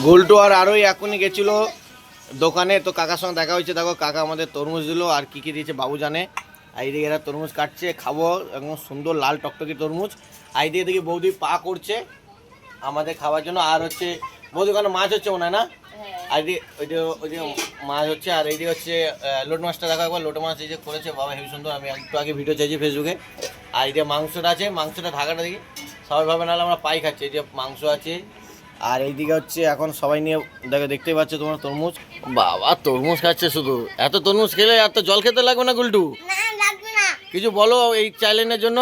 গোল্টু আর আরোই এখনই গেছিল দোকানে, তো কাকার সঙ্গে দেখা হয়েছে। দেখো কাকা আমাদের তরমুজ দিল, আর কি কি দিয়েছে বাবু জানে। আর এইদিকে এরা তরমুজ কাটছে, খাবো একদম সুন্দর লাল টকটকি তরমুজ। আর এইদিকে দেখি বৌদি পা করছে আমাদের খাওয়ার জন্য। আর হচ্ছে বৌদি ওখানে মাছ হচ্ছে মনে হয় না, আর ওই যে মাছ হচ্ছে। আর এইদিকে হচ্ছে লোট মাছটা দেখা, একবার লোট মাছ এই যে করেছে বাবা হেবি সুন্দর। আমি একটু আগে ভিডিও চাইছি ফেসবুকে। আর এইদিকে মাংসটা আছে, মাংসটা ঢাকাটা দেখি সবাই ভাবে নাহলে আমরা পাই খাচ্ছি। এই যে মাংস আছে। আর এইদিকে হচ্ছে এখন সবাই নিয়ে দেখতেই পাচ্ছ তোমার তরমুজ। বাবা তরমুজ খাচ্ছে শুধু। এত তরমুজ খেলে এত জল খেতে লাগবে না গুলটু? কিছু বলো এই চ্যালেঞ্জের জন্য।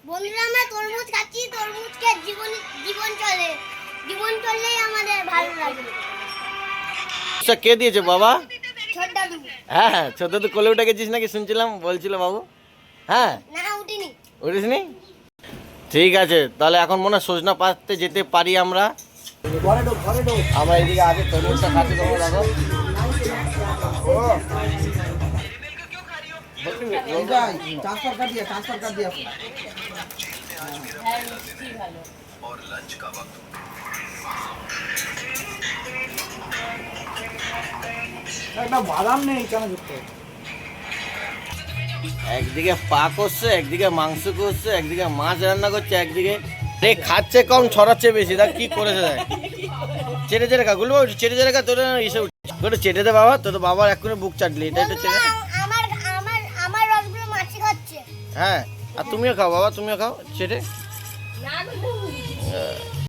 বন্ধুরা আমরা তরমুজ খাচ্ছি, তরমুজ খেয়ে জীবন চলে, জীবন চললেই আমাদের ভালো লাগে। কে দিয়েছে বাবা? ছোট দাদু। হ্যাঁ হ্যাঁ, ছোট তো কোলে উঠে গেছিস নাকি শুনছিলাম, বলছিল বাবু। হ্যাঁ না উঠিনি। উঠিসনি? ঠিক আছে, তাহলে এখন মনে হয় সজনা পাততে যেতে পারি আমরা। আমরা এইদিকে আগে তরমুজটা খাচ্ছি, তোমরা দেখো। ट्रांसफर कर दिया और लंच का वक्त একটা বাদাম নেই কেন যুক্ত? একদিকে পা করছে, একদিকে মাংস করছে, একদিকে মাছ রান্না করছে, একদিকে খাচ্ছে কম ছড়াচ্ছে বেশি। দেখ কি করেছে, দেখ চেটে চেটে খা গুলো, চেটে চেটে খা। তোর এসে তোর চেটে দে বাবা, তোর বাবার এক্ষুনি বুক চাটলি। এটা একটু চেটে। আমার আমার আমার রসগুলো মাছি খাচ্ছে। হ্যাঁ, আর তুমিও খাও বাবা, তুমিও খাও চেটে।